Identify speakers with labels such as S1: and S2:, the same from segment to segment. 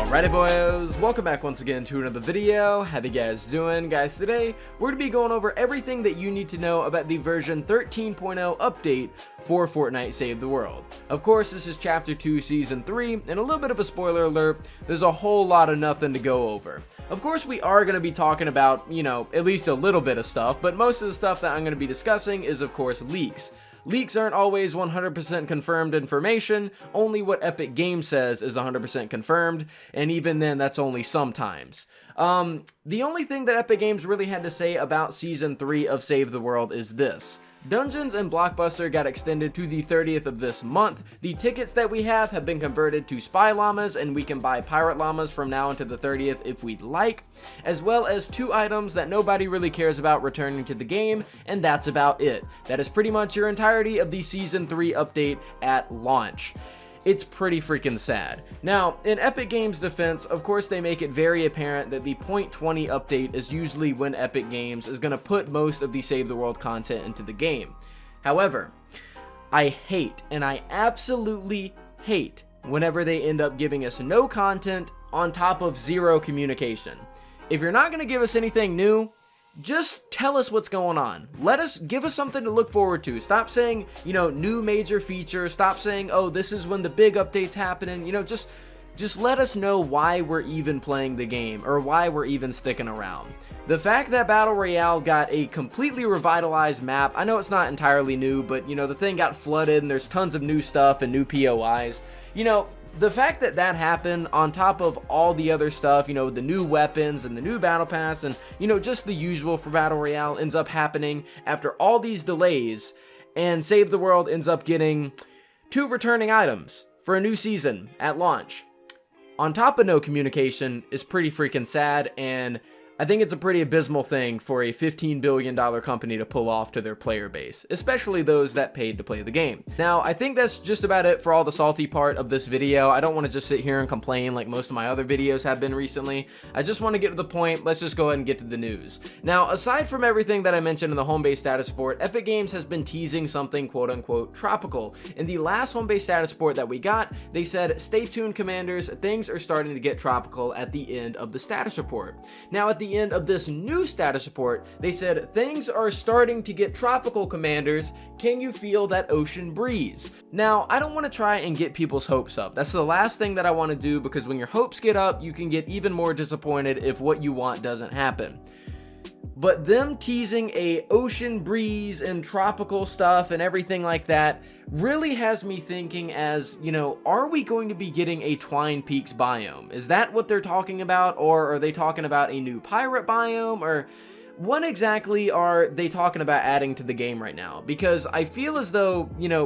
S1: Alrighty boys, welcome back once again to another video. How you guys doing? Guys, today we're going to be going over everything that you need to know about the version 13.0 update for Fortnite Save the World. Of course, this is Chapter 2, Season 3, and a little bit of a spoiler alert, there's a whole lot of nothing to go over. Of course, we are going to be talking about, at least a little bit of stuff, but most of the stuff that I'm going to be discussing is, of course, leaks. Leaks aren't always 100% confirmed information, only what Epic Games says is 100% confirmed, and even then that's only sometimes. The only thing that Epic Games really had to say about Season 3 of Save the World is this. Dungeons and Blockbuster got extended to the 30th of this month. The tickets that we have been converted to Spy Llamas, and we can buy Pirate Llamas from now until the 30th if we'd like, as well as 2 items that nobody really cares about returning to the game, and that's about it. That is pretty much your entirety of the Season 3 update at launch. It's pretty freaking sad. Now, in Epic Games' defense, of course they make it very apparent that the .20 update is usually when Epic Games is going to put most of the Save the World content into the game. However, I hate, and I absolutely hate, whenever they end up giving us no content on top of 0 communication. If you're not going to give us anything new, just tell us what's going on. Give us something to look forward to. Stop saying, new major features. Stop saying, oh, this is when the big update's happening. Just let us know why we're even playing the game or why we're even sticking around. The fact that Battle Royale got a completely revitalized map, I know it's not entirely new, but the thing got flooded and there's tons of new stuff and new POIs. The fact that that happened on top of all the other stuff, the new weapons and the new battle pass and, just the usual for Battle Royale ends up happening after all these delays, and Save the World ends up getting 2 returning items for a new season at launch. On top of no communication is pretty freaking sad, and I think it's a pretty abysmal thing for a $15 billion company to pull off to their player base, especially those that paid to play the game. Now, I think that's just about it for all the salty part of this video. I don't want to just sit here and complain like most of my other videos have been recently. I just want to get to the point. Let's just go ahead and get to the news. Now, aside from everything that I mentioned in the Homebase status report, Epic Games has been teasing something quote-unquote tropical. In the last Homebase status report that we got, they said, stay tuned, commanders, things are starting to get tropical at the end of the status report. Now, at the end of this new status report, they said things are starting to get tropical, commanders. Can you feel that ocean breeze? Now, I don't want to try and get people's hopes up. That's the last thing that I want to do, because when your hopes get up, you can get even more disappointed if what you want doesn't happen. But them teasing a ocean breeze and tropical stuff and everything like that really has me thinking as, are we going to be getting a Twine Peaks biome? Is that what they're talking about? Or are they talking about a new pirate biome? Or what exactly are they talking about adding to the game right now? Because I feel as though,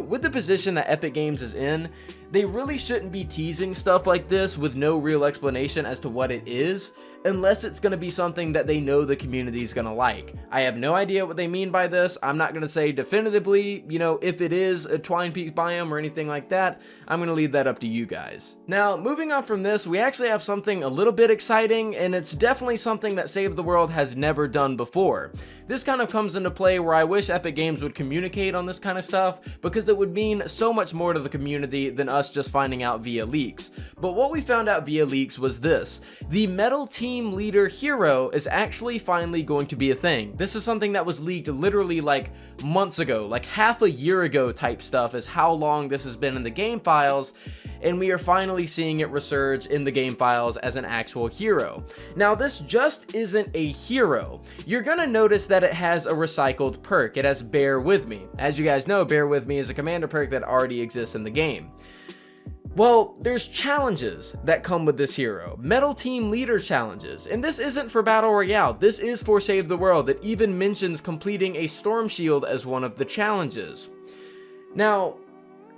S1: with the position that Epic Games is in, they really shouldn't be teasing stuff like this with no real explanation as to what it is, unless it's going to be something that they know the community is going to like. I have no idea what they mean by this. I'm not going to say definitively, if it is a Twine Peaks biome or anything like that. I'm going to leave that up to you guys. Now, moving on from this, we actually have something a little bit exciting, and it's definitely something that Save the World has never done before. This kind of comes into play where I wish Epic Games would communicate on this kind of stuff, because it would mean so much more to the community than us just finding out via leaks. But what we found out via leaks was this. The Metal Team Leader hero is actually finally going to be a thing. This is something that was leaked literally like months ago, like half a year ago type stuff is how long this has been in the game files, and we are finally seeing it resurge in the game files as an actual hero. Now, this just isn't a hero. You're gonna notice that it has a recycled perk. It has Bear With Me. As you guys know, Bear With Me is a commander perk that already exists in the game. Well, there's challenges that come with this hero, Metal Team Leader challenges, and this isn't for Battle Royale, this is for Save the World. It even mentions completing a Storm Shield as one of the challenges. Now,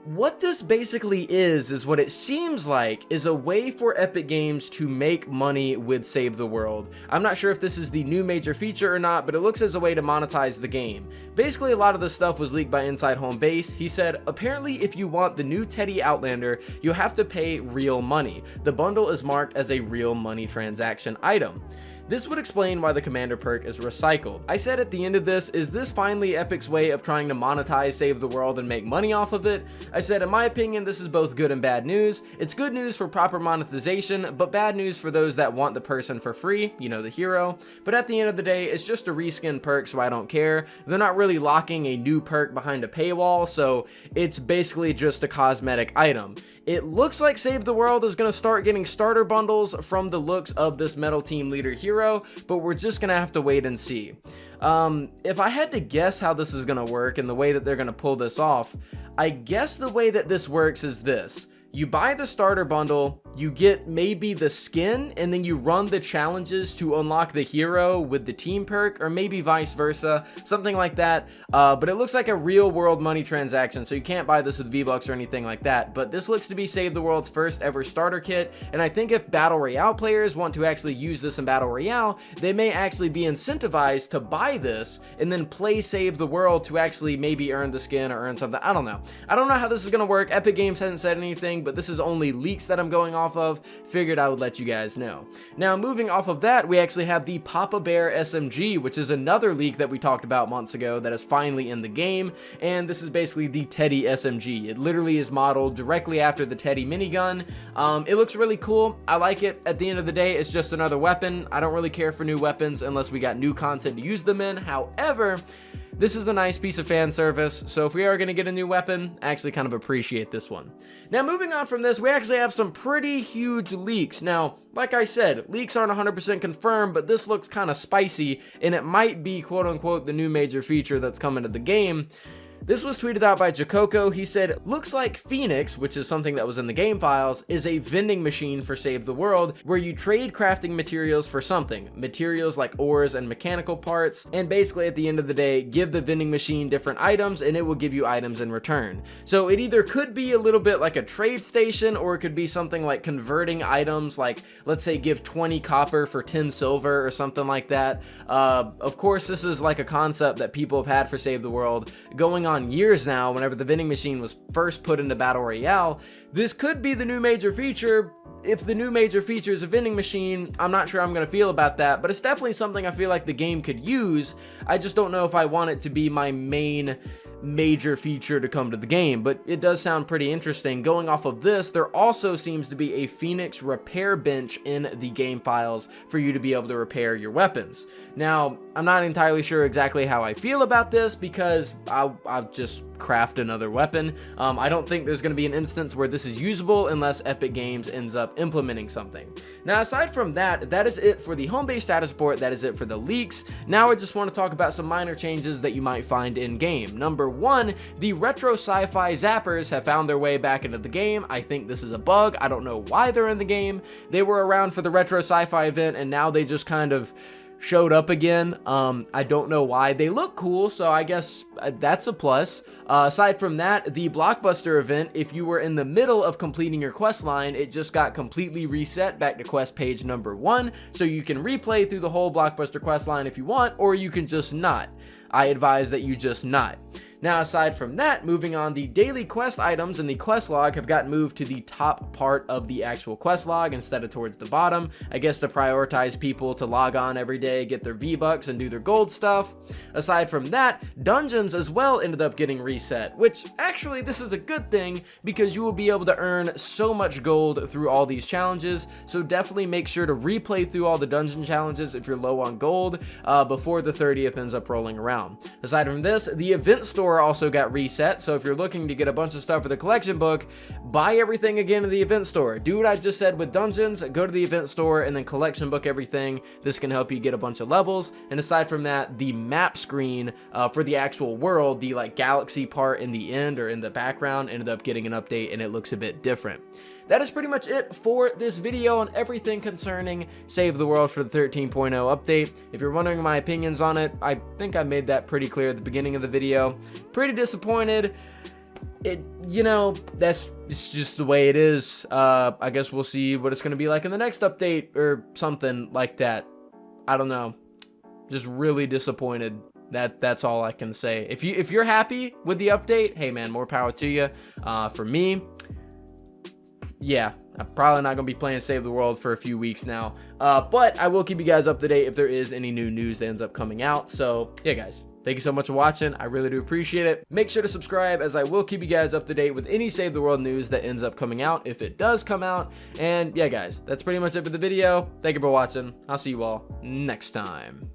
S1: what this basically is what it seems like is a way for Epic Games to make money with Save the World. I'm not sure if this is the new major feature or not, but it looks as a way to monetize the game. Basically, a lot of this stuff was leaked by Inside Homebase. He said, apparently if you want the new Teddy Outlander, you have to pay real money. The bundle is marked as a real money transaction item. This would explain why the commander perk is recycled. I said at the end of this, is this finally Epic's way of trying to monetize Save the World and make money off of it? I said, in my opinion, this is both good and bad news. It's good news for proper monetization, but bad news for those that want the person for free, you know, the hero. But at the end of the day, it's just a reskin perk, so I don't care. They're not really locking a new perk behind a paywall, so it's basically just a cosmetic item. It looks like Save the World is going to start getting starter bundles from the looks of this Metal Team Leader hero, but we're just going to have to wait and see. If I had to guess how this is going to work and the way that they're going to pull this off, I guess the way that this works is this. You buy the starter bundle, you get maybe the skin, and then you run the challenges to unlock the hero with the team perk, or maybe vice versa, something like that. But it looks like a real world money transaction, so you can't buy this with V-Bucks or anything like that. But this looks to be Save the World's first ever starter kit, and I think if Battle Royale players want to actually use this in Battle Royale, they may actually be incentivized to buy this and then play Save the World to actually maybe earn the skin or earn something. I don't know. I don't know how this is going to work. Epic Games hasn't said anything, but this is only leaks that I'm going off of. Figured I would let you guys know. Now, moving off of that, we actually have the Bear Smg, which is another leak that we talked about months ago that is finally in the game, and this is basically the Teddy SMG. It literally is modeled directly after the Teddy minigun. It looks really cool. I like it. At the end of the day, it's just another weapon. I don't really care for new weapons unless we got new content to use them in. However, this is a nice piece of fan service, so if we are going to get a new weapon, I actually kind of appreciate this one. Now, moving on from this, we actually have some pretty huge leaks. Now, like I said, leaks aren't 100% confirmed, but this looks kind of spicy, and it might be quote-unquote the new major feature that's coming to the game. This was tweeted out by Jacoco. He said, looks like Phoenix, which is something that was in the game files, is a vending machine for Save the World, where you trade crafting materials for something. Materials like ores and mechanical parts, and basically at the end of the day, give the vending machine different items, and it will give you items in return. So it either could be a little bit like a trade station, or it could be something like converting items, like, let's say, give 20 copper for 10 silver, or something like that. Of course, this is like a concept that people have had for Save the World going on years now. Whenever the vending machine was first put into Battle Royale, this could be the new major feature. If the new major feature is a vending machine, I'm not sure I'm going to feel about that, but it's definitely something I feel like the game could use. I just don't know if I want it to be my main major feature to come to the game, but it does sound pretty interesting. Going off of this, there also seems to be a Phoenix repair bench in the game files for you to be able to repair your weapons. Now, I'm not entirely sure exactly how I feel about this, because I'll just craft another weapon. I don't think there's going to be an instance where this is usable unless Epic Games ends up implementing something. Now, aside from that, that is it for the Homebase status report. That is it for the leaks. Now I just want to talk about some minor changes that you might find in game. Number one, the retro sci-fi zappers have found their way back into the game. I think this is a bug. I don't know why they're in the game. They were around for the retro sci-fi event, and now they just kind of showed up again. I don't know why. They look cool, so I guess that's a plus. Aside from that, the Blockbuster event, if you were in the middle of completing your quest line, it just got completely reset back to quest page number 1, so you can replay through the whole Blockbuster quest line if you want, or you can just not. I advise that you just not. Now, aside from that, moving on, the daily quest items in the quest log have gotten moved to the top part of the actual quest log instead of towards the bottom, I guess to prioritize people to log on every day, get their V-Bucks, and do their gold stuff. Aside from that, dungeons as well ended up getting reset, which actually this is a good thing because you will be able to earn so much gold through all these challenges, so definitely make sure to replay through all the dungeon challenges if you're low on gold before the 30th ends up rolling around. Aside from this, the event store also got reset, so if you're looking to get a bunch of stuff for the collection book, buy everything again in the event store. Do what I just said with dungeons, go to the event store and then collection book everything. This can help you get a bunch of levels. And aside from that, the map screen for the actual world, the like galaxy part in the end or in the background, ended up getting an update and it looks a bit different. That is pretty much it for this video on everything concerning Save the World for the 13.0 update. If you're wondering my opinions on it, I think I made that pretty clear at the beginning of the video. Pretty disappointed. It's just the way it is. I guess we'll see what it's going to be like in the next update or something like that. I don't know. Just really disappointed. That's all I can say. If you're happy with the update, hey man, more power to you. For me, yeah, I'm probably not going to be playing Save the World for a few weeks now. But I will keep you guys up to date if there is any new news that ends up coming out. So yeah, guys, thank you so much for watching. I really do appreciate it. Make sure to subscribe, as I will keep you guys up to date with any Save the World news that ends up coming out, if it does come out. And yeah, guys, that's pretty much it for the video. Thank you for watching. I'll see you all next time.